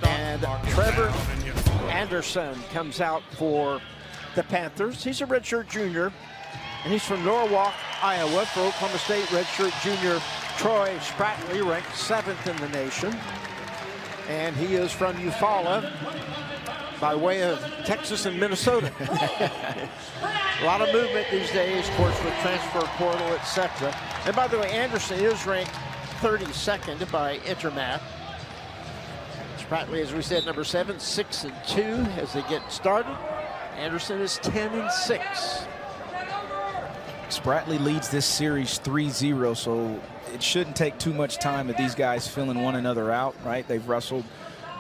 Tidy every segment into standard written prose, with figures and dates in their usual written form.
And Trever Anderson comes out for the Panthers. He's a redshirt junior, and he's from Norwalk, Iowa. For Oklahoma State, redshirt junior Troy Spratley, ranked 7th in the nation. And he is from Eufaula, by way of Texas and Minnesota. A lot of movement these days, of course, with transfer portal, etc. And by the way, Anderson is ranked 32nd by Intermat. Spratley, as we said, number 7, 6-2 as they get started. Anderson is 10-6. Spratley leads this series 3-0, so it shouldn't take too much time with these guys filling one another out, right? They've wrestled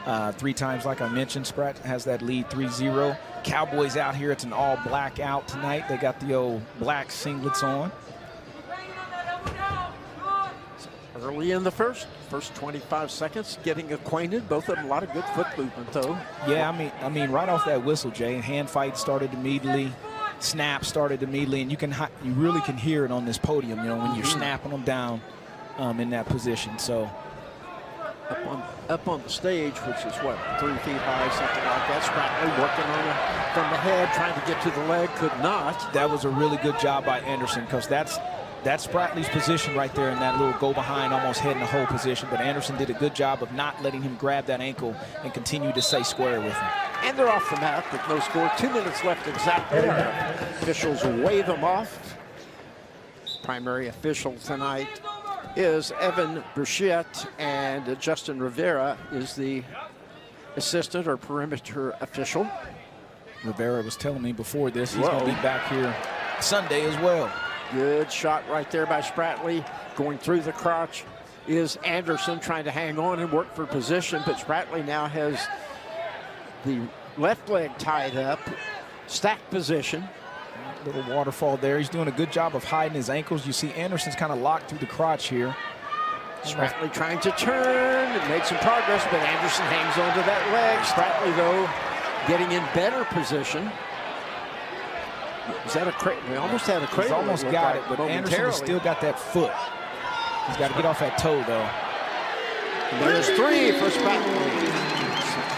3 times, like I mentioned. Sprat has that lead 3-0. Cowboys out here, it's an all black out tonight. They got the old black singlets on. Early in the first 25 seconds, getting acquainted. Both of them, a lot of good foot movement, though. Yeah, I mean, right off that whistle, Jay, hand fight started immediately. Snap started immediately, and you really can hear it on this podium, you know, when you're snapping them down in that position. So up on the stage, which is what, 3 feet high, something like that. Spratley working on it from the head, trying to get to the leg, could not. That was a really good job by Anderson, because that's Spratley's position right there in that little go behind, almost head in the hole position. But Anderson did a good job of not letting him grab that ankle and continue to stay square with him. And they're off the mat with no score. 2 minutes left exactly. Officials wave them off. Primary official tonight is Evan Bruchette, and Justin Rivera is the assistant or perimeter official. Rivera was telling me before this he's going to be back here Sunday as well. Good shot right there by Spratley. Going through the crotch is Anderson, trying to hang on and work for position, but Spratley now has the left leg tied up, stacked position. Little waterfall there. He's doing a good job of hiding his ankles. You see Anderson's kind of locked through the crotch here. Spratley trying to turn and make some progress, but Anderson hangs onto that leg. Spratley, though, getting in better position. Is that a cradle? We almost had a cradle. He's almost got it, but Anderson has still got that foot. He's got to get off that toe, though. And there's 3 for Spratley.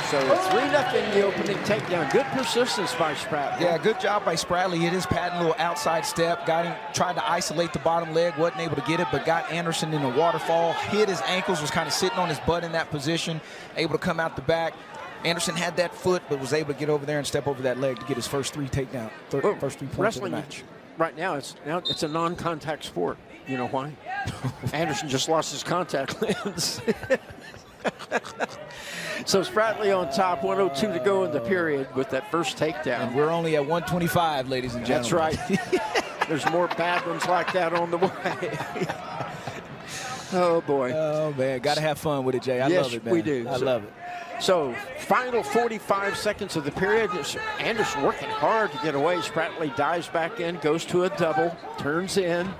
So 3-0 the opening takedown. Good persistence by Spratley. Yeah, good job by Spratley. Hit his patent little outside step. Got him, tried to isolate the bottom leg. Wasn't able to get it, but got Anderson in a waterfall. Hit his ankles, was kind of sitting on his butt in that position. Able to come out the back. Anderson had that foot, but was able to get over there and step over that leg to get his first 3 takedown. First 3 points of the match. Right now it's a non-contact sport. You know why? Anderson just lost his contact lens. So Spratley on top, 1:02 to go in the period with that first takedown. And we're only at 125, ladies and gentlemen. That's right. There's more bad ones like that on the way. Oh, boy. Oh, man. Got to have fun with it, Jay. I love it, man. We do. I love it. So, final 45 seconds of the period. Anderson working hard to get away. Spratley dives back in, goes to a double, turns in,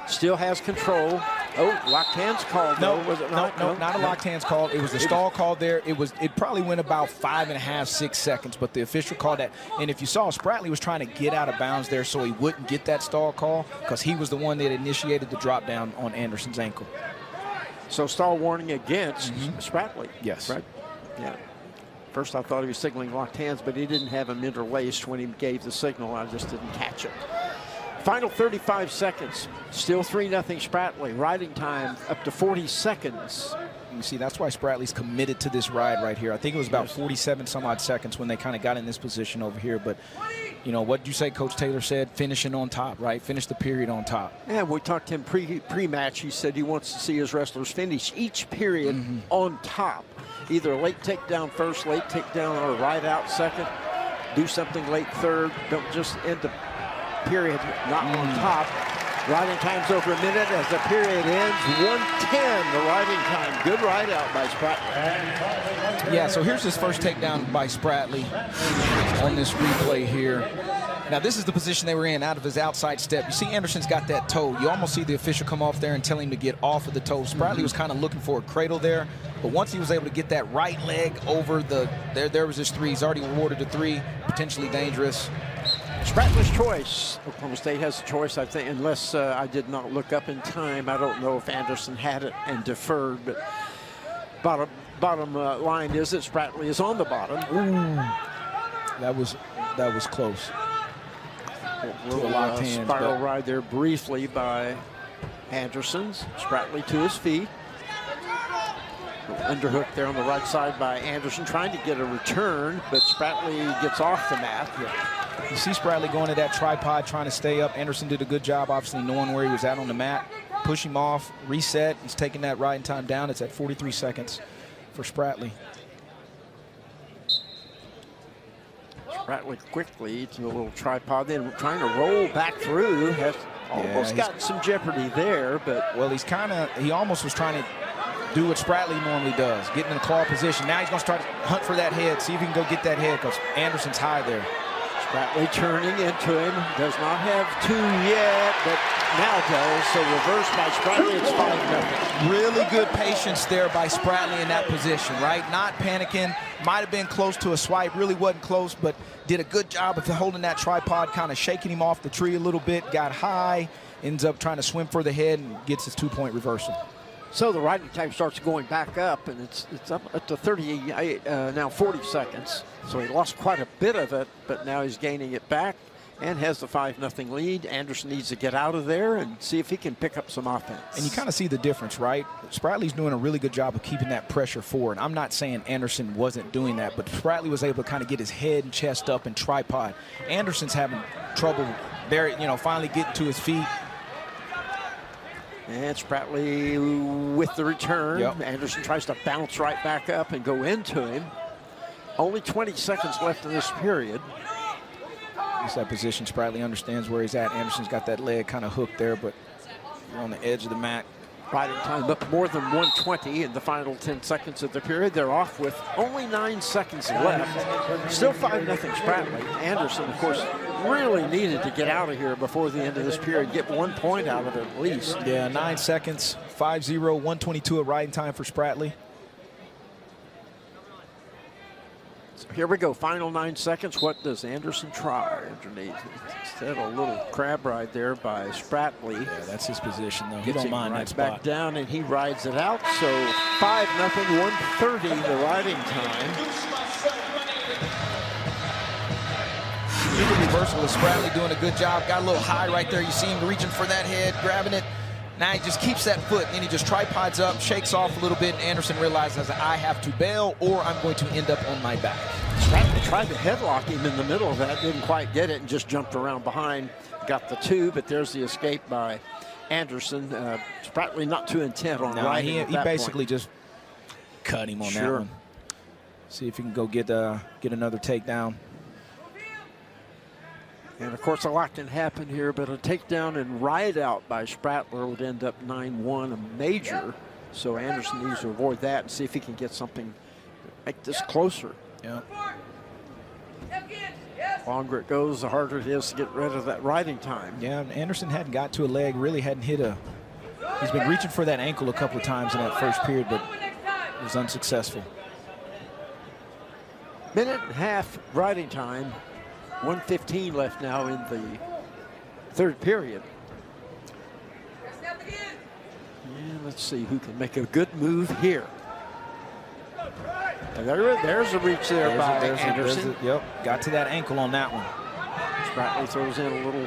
still has control. Oh, locked hands called. No, was it not? No, not a locked hands call. It was a stall call there. It probably went about 5.5, 6 seconds, but the official called that. And if you saw, Spratley was trying to get out of bounds there so he wouldn't get that stall call, because he was the one that initiated the drop down on Anderson's ankle. So stall warning against Spratley. Yes. Right? Yeah. First I thought he was signaling locked hands, but he didn't have them interlaced when he gave the signal. I just didn't catch it. Final 35 seconds. Still 3-0 Spratley. Riding time up to 40 seconds. You see, that's why Spratley's committed to this ride right here. I think it was about 47 some odd seconds when they kind of got in this position over here. But, you know, what did you say Coach Taylor said? Finishing on top, right? Finish the period on top. Yeah, we talked to him pre-match. He said he wants to see his wrestlers finish each period on top. Either late takedown first, late takedown, or ride out second. Do something late third. Don't just end the period not on top. Riding time's over a minute as the period ends. 1:10 the riding time. Good ride out by Spratley. Yeah, so here's his first takedown by Spratley on this replay here. Now, this is the position they were in out of his outside step. You see Anderson's got that toe. You almost see the official come off there and tell him to get off of the toe. Spratley was kind of looking for a cradle there, but once he was able to get that right leg over the, there was his 3. He's already awarded a 3, potentially dangerous. Spratley's choice. Oklahoma State has a choice, I think, unless I did not look up in time. I don't know if Anderson had it and deferred, but about bottom line is that Spratley is on the bottom. Ooh, that was close. A little spiral ride there briefly by Anderson. Spratley to his feet. Underhook there on the right side by Anderson, trying to get a return, but Spratley gets off the mat. You see Spratley going to that tripod, trying to stay up. Anderson did a good job, obviously, knowing where he was at on the mat. Push him off, reset. He's taking that riding time down. It's at 43 seconds for Spratley. Spratley quickly to a little tripod, then trying to roll back through. Has almost got some jeopardy there, but... Well, he almost was trying to do what Spratley normally does, get in the claw position. Now he's going to start to hunt for that head, see if he can go get that head, because Anderson's high there. Spratley turning into him, does not have two yet, but now does. So reversed by Spratley, it's 5-0. Really good patience there by Spratley in that position, right? Not panicking, might have been close to a swipe, really wasn't close, but did a good job of holding that tripod, kind of shaking him off the tree a little bit, got high, ends up trying to swim for the head and gets his 2-point reversal. So the riding time starts going back up, and it's up at the 38, now 40 seconds. So he lost quite a bit of it, but now he's gaining it back and has the 5-0 lead. Anderson needs to get out of there and see if he can pick up some offense. And you kind of see the difference, right? Spratley's doing a really good job of keeping that pressure forward. I'm not saying Anderson wasn't doing that, but Spratley was able to kind of get his head and chest up and tripod. Anderson's having trouble there, finally getting to his feet. And Spratley with the return. Yep. Anderson tries to bounce right back up and go into him. Only 20 seconds left in this period. It's that position. Spratley understands where he's at. Anderson's got that leg kind of hooked there, but you're on the edge of the mat. Riding time up more than 120 in the final 10 seconds of the period. They're off with only 9 seconds left. Still 5-0 Spratley. Anderson, of course, really needed to get out of here before the end of this period, get 1 point out of it at least. Yeah, 9 seconds, 5-0, 122 of riding time for Spratley. So here we go, final 9 seconds. What does Anderson try underneath? Instead, a little crab ride there by Spratley. Yeah, that's his position, though. He Gets don't mind right that spot. Back down, and he rides it out. So 5-0, 130 the riding time. The reversal of Spratley doing a good job. Got a little high right there. You see him reaching for that head, grabbing it. Now he just keeps that foot, and then he just tripods up, shakes off a little bit, and Anderson realizes I have to bail or I'm going to end up on my back. Spratley tried to headlock him in the middle of that, didn't quite get it, and just jumped around behind. Got the 2, but there's the escape by Anderson. Spratley not too intent on riding at that he basically point. just cut him on that one. See if he can go get another takedown. And of course, a lot can happen here, but a takedown and ride out by Spratley would end up 9-1, a major. So Anderson needs to avoid that and see if he can get something, make this closer. Yeah. Longer it goes, the harder it is to get rid of that riding time. Yeah, Anderson hadn't got to a leg, really hadn't hit a. He's been reaching for that ankle a couple of times in that first period, but it was unsuccessful. Minute and a half riding time. 1:15 left now in the third period. And let's see who can make a good move here. There's a reach there by Anderson. Yep, got to that ankle on that one. Spratley throws in a little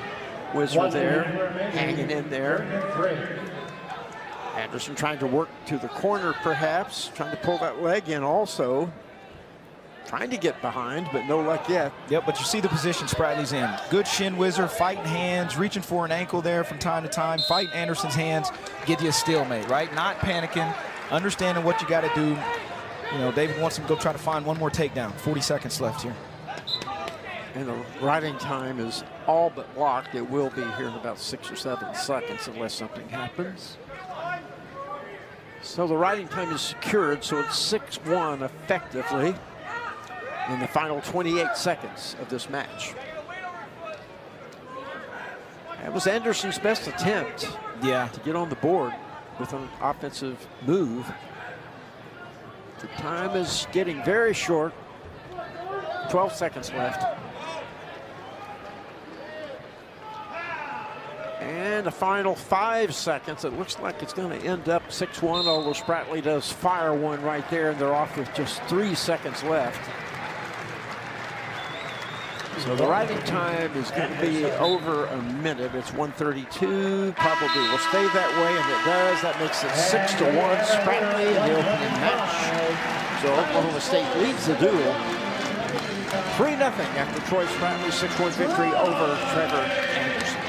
whizzer there, hanging in there. Anderson trying to work to the corner perhaps, trying to pull that leg in also. Trying to get behind, but no luck yet. Yep, but you see the position Spratley's in. Good shin whizzer, fighting hands, reaching for an ankle there from time to time, fighting Anderson's hands, get you a stalemate, right? Not panicking, understanding what you got to do. David wants him to go try to find one more takedown. 40 seconds left here. And the riding time is all but locked. It will be here in about 6 or 7 seconds unless something happens. So the riding time is secured, so it's 6-1 effectively in the final 28 seconds of this match. That was Anderson's best attempt to get on the board with an offensive move. The time is getting very short. 12 seconds left. And the final 5 seconds. It looks like it's going to end up 6-1, although Spratley does fire one right there, and they're off with just 3 seconds left. So the riding time is going to be over a minute. It's 1:32. Probably will stay that way, and it does. That makes it 6-1. Spratley in the opening match. So Oklahoma State leads the duel 3-0 after Troy Spratley's 6-1 victory over Trever Anderson.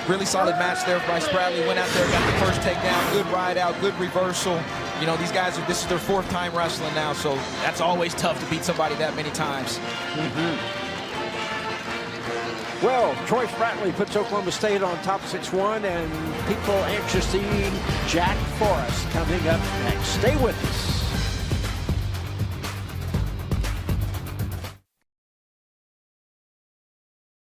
Really solid match there by Spratley. Went out there, got the first takedown, good ride out, good reversal. You know, these guys, this is their 4th time wrestling now, so that's always tough to beat somebody that many times. Well, Troy Spratley puts Oklahoma State on top 6-1, and people anxious to see Jack Forrest coming up next. Stay with us.